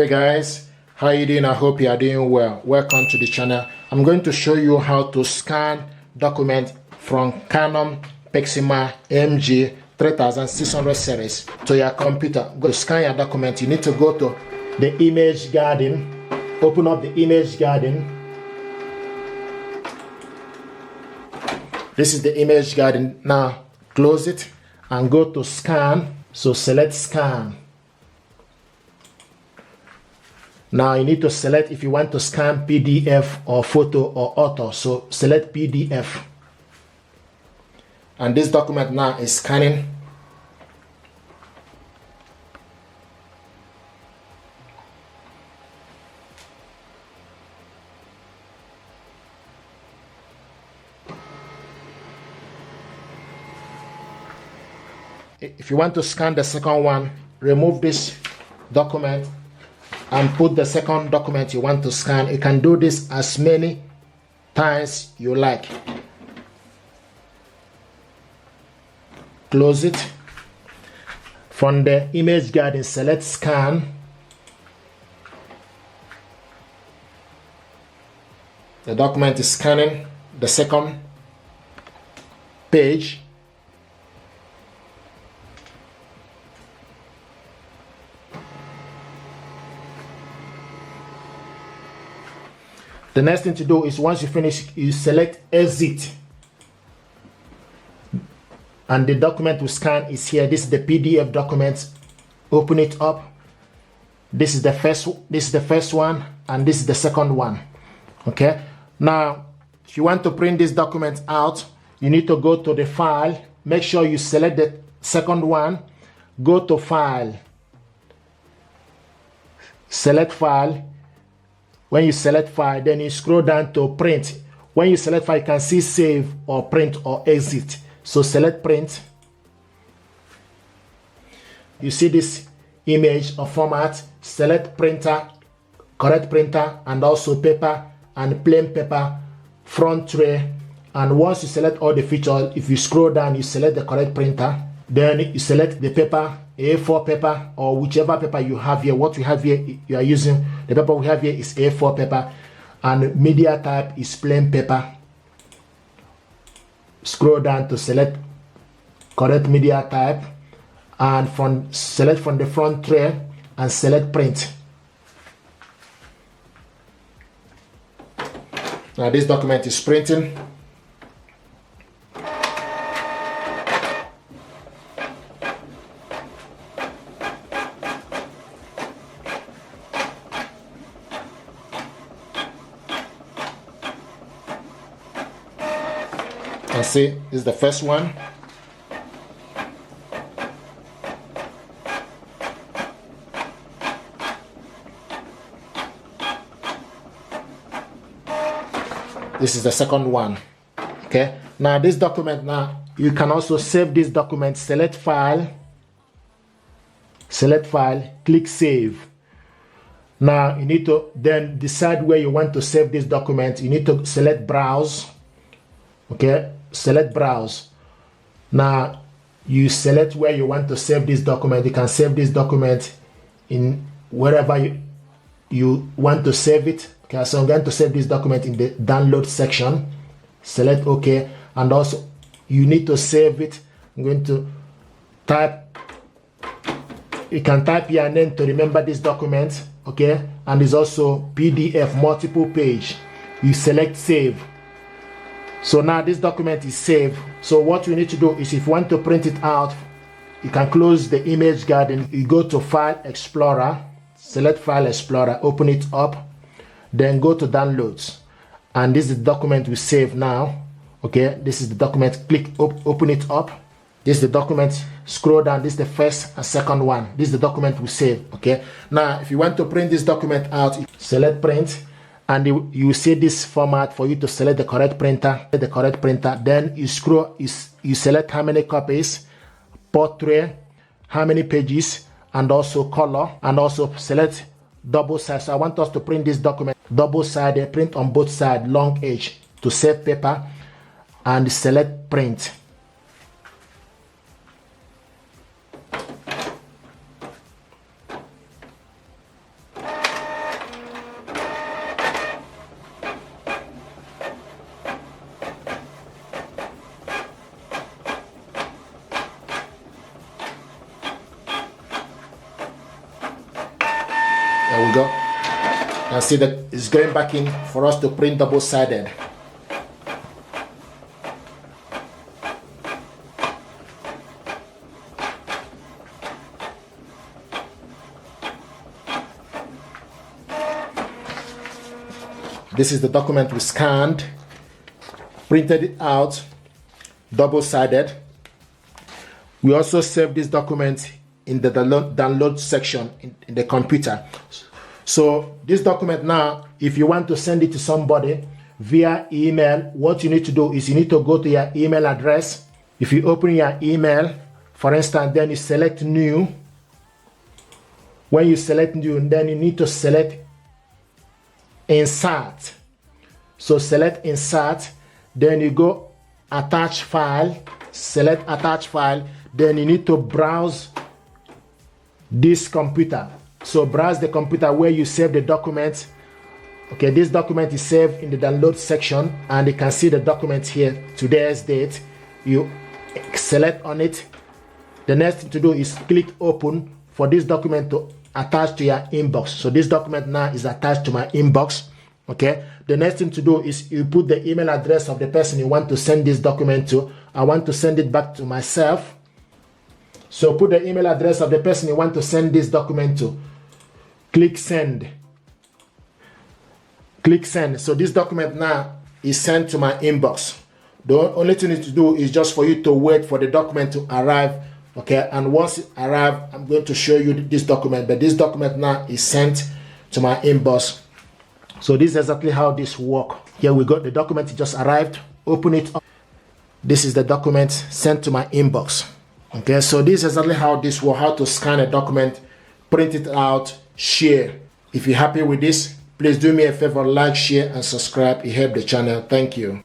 Hey guys, how you doing? I hope you are doing well. Welcome to the channel. I'm going to show you how to scan document from Canon Pixma MG 3600 series to your computer. Go to scan your document. You need to go to the image garden, open up the image garden. This is the image garden. Now close it and go to scan. So select scan. Now you need to select if you want to scan PDF or photo or auto. So select PDF. And this document now is scanning. If you want to scan the second one, remove this document and put the second document you want to scan. You can do this as many times you like. Close it. From the image garden, select scan. The document is scanning the second page. The next thing to do is once you finish, you select exit. And the document to scan is here. This is the PDF document. Open it up. This is the first one, and this is the second one. Okay. Now, if you want to print this document out, you need to go to the file. Make sure you select the second one. Go to file. Select file. When you select file, then you scroll down to print. When you select file, you can see save or print or exit. So select print. You see this image or format. Select printer, correct printer, and also paper and plain paper, front tray. And once you select all the features, if you scroll down, you select the correct printer. Then you select the paper, A4 paper, or whichever paper you have here. What we have here, you are using, the paper we have here is A4 paper, and media type is plain paper. Scroll down to select correct media type, and select from the front tray and select print. Now this document is printing. And see, this is the first one. This is the second one. Okay. Now this document, now you can also save this document. Select file, click save. Now you need to then decide where you want to save this document. You need to select browse. Okay, select browse. Now you select where you want to save this document. You can save this document in wherever you want to save it. Okay, so I'm going to save this document in the download section. Select OK, and also you need to save it. I'm going to type, you can type your name to remember this document. Okay, and it's also PDF multiple page. You select save. So now this document is saved. So what you need to do is, if you want to print it out, you can close the image garden. You go to File Explorer, select File Explorer, open it up, then go to Downloads. And this is the document we save now. Okay, this is the document. Click open it up. This is the document. Scroll down. This is the first and second one. This is the document we save. Okay, now if you want to print this document out, select Print. And you see this format for you to select the correct printer. Then you scroll, you select how many copies, portrait, how many pages, and also color, and also select double side. So I want us to print this document double sided, print on both sides, long edge, to save paper, and select print. And see that it's going back in for us to print double-sided. This is the document we scanned, printed it out, double-sided. We also save this document in the download section in the computer. So this document now, if you want to send it to somebody via email, what you need to do is you need to go to your email address. If you open your email, for instance, then you select new. When you select new, then you need to select insert. So select insert, then you go attach file, select attach file, then you need to browse this computer. So browse the computer where you save the document. Okay, this document is saved in the download section, and you can see the document here, today's date. You select on it. The next thing to do is click open for this document to attach to your inbox. So this document now is attached to my inbox. Okay, the next thing to do is you put the email address of the person you want to send this document to. I want to send it back to myself. So put the email address of the person you want to send this document to. Click send. Click send. So this document now is sent to my inbox. The only thing you need to do is just for you to wait for the document to arrive. Okay, and once it arrives, I'm going to show you this document. But this document now is sent to my inbox. So this is exactly how this works. Here we got the document, it just arrived. Open it up. This is the document sent to my inbox. Okay, so this is exactly how this works, how to scan a document, print it out, share. If you're happy with this, please do me a favor, like, share, and subscribe. It helps the channel. Thank you.